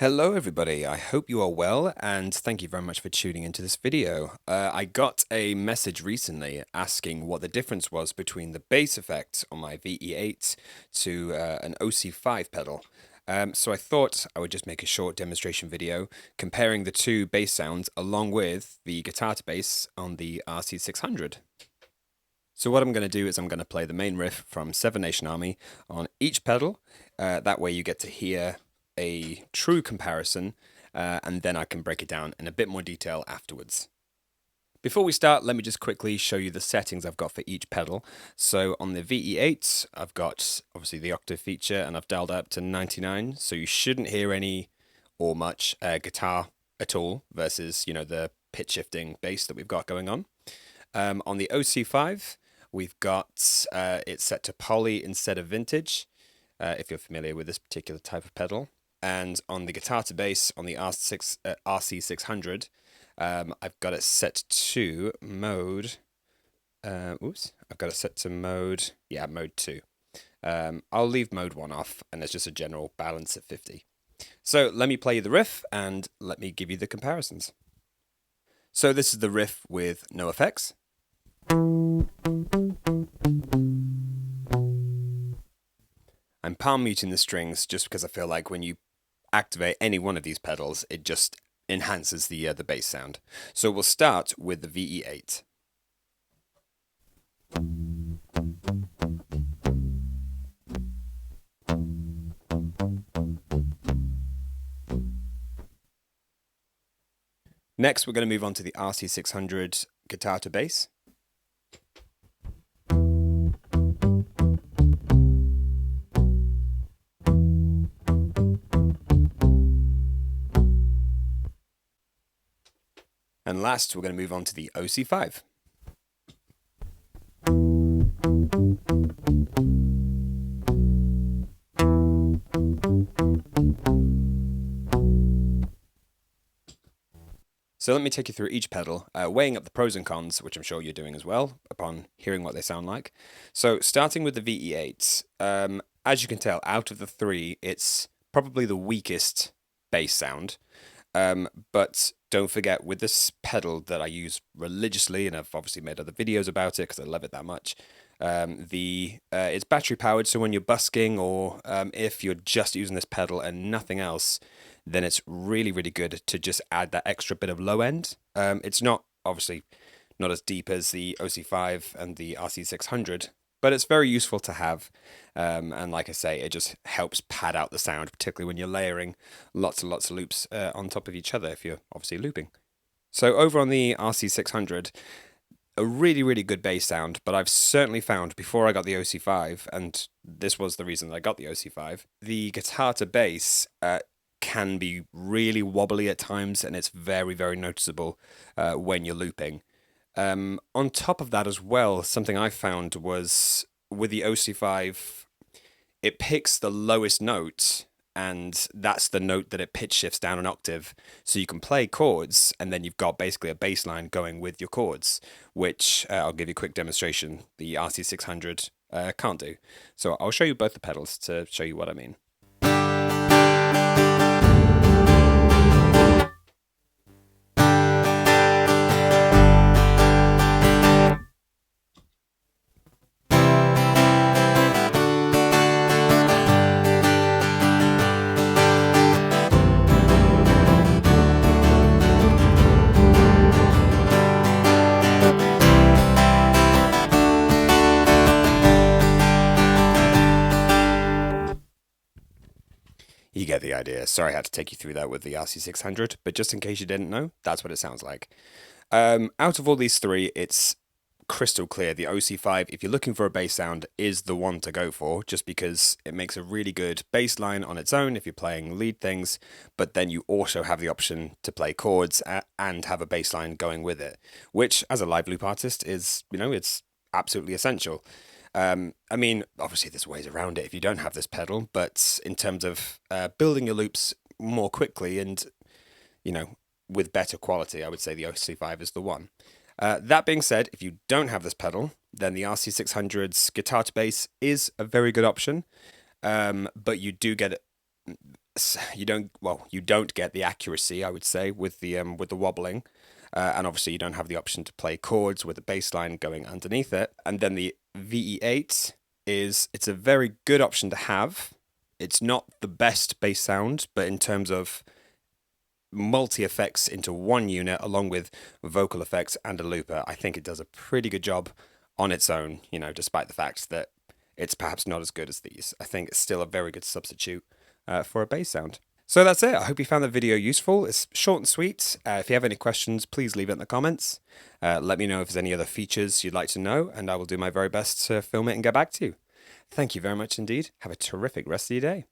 Hello everybody, I hope you are well and thank you very much for tuning into this video. I got a message recently asking what the difference was between the bass effect on my VE-8 to an OC-5 pedal. So I thought I would just make a short demonstration video comparing the two bass sounds along with the guitar to bass on the RC600. So what I'm going to do is I'm going to play the main riff from Seven Nation Army on each pedal. That way you get to hear a true comparison, and then I can break it down in a bit more detail afterwards. Before we start, let me just quickly show you the settings I've got for each pedal. So on the VE-8, I've got obviously the octave feature, and I've dialed up to 99, so you shouldn't hear any or much guitar at all, versus, you know, the pitch shifting bass that we've got going on. On the OC-5, we've got it set to poly instead of vintage, if you're familiar with this particular type of pedal. And on the guitar to bass on the RC600, I've got it set to mode. I've got it set to mode. Yeah, mode 2. I'll leave mode 1 off, and it's just a general balance at 50. So let me play you the riff, and let me give you the comparisons. So this is the riff with no effects. I'm palm muting the strings just because I feel like when you activate any one of these pedals, it just enhances the bass sound. So we'll start with the VE-8. Next, we're going to move on to the RC600 guitar to bass. And last, we're going to move on to the OC-5. So let me take you through each pedal, weighing up the pros and cons, which I'm sure you're doing as well, upon hearing what they sound like. So starting with the VE-8, as you can tell, out of the three, it's probably the weakest bass sound. But don't forget, with this pedal that I use religiously, and I've obviously made other videos about it because I love it that much, it's battery powered, so when you're busking or if you're just using this pedal and nothing else, then it's really, really good to just add that extra bit of low end. It's not, obviously, not as deep as the OC-5 and the RC600, but it's very useful to have. And like I say, it just helps pad out the sound, particularly when you're layering lots and lots of loops on top of each other if you're obviously looping. So over on the RC600, a really, really good bass sound, but I've certainly found before I got the OC-5, and this was the reason that I got the OC-5, the guitar to bass can be really wobbly at times, and it's very, very noticeable when you're looping. On top of that as well, something I found was with the OC-5, it picks the lowest note, and that's the note that it pitch shifts down an octave. So you can play chords, and then you've got basically a bass line going with your chords, which I'll give you a quick demonstration the RC600 can't do. So I'll show you both the pedals to show you what I mean. You get the idea. Sorry I had to take you through that with the RC600, but just in case you didn't know, that's what it sounds like. Out of all these three, it's crystal clear. The OC-5, if you're looking for a bass sound, is the one to go for, just because it makes a really good bass line on its own if you're playing lead things, but then you also have the option to play chords and have a bass line going with it, which, as a live loop artist, is, you know, it's absolutely essential. I mean, obviously there's ways around it if you don't have this pedal, but in terms of building your loops more quickly and, you know, with better quality, I would say the OC-5 is the one. That being said, if you don't have this pedal, then the RC600's guitar to bass is a very good option, but you do get you don't get the accuracy, I would say, with the wobbling, and obviously you don't have the option to play chords with a bass line going underneath it. And then the VE-8 it's a very good option to have. It's not the best bass sound, but in terms of multi effects into one unit, along with vocal effects and a looper, I think it does a pretty good job on its own. Despite the fact that it's perhaps not as good as these, I think it's still a very good substitute for a bass sound. So that's it. I hope you found the video useful. It's short and sweet. If you have any questions, please leave it in the comments. Let me know if there's any other features you'd like to know, and I will do my very best to film it and get back to you. Thank you very much indeed. Have a terrific rest of your day.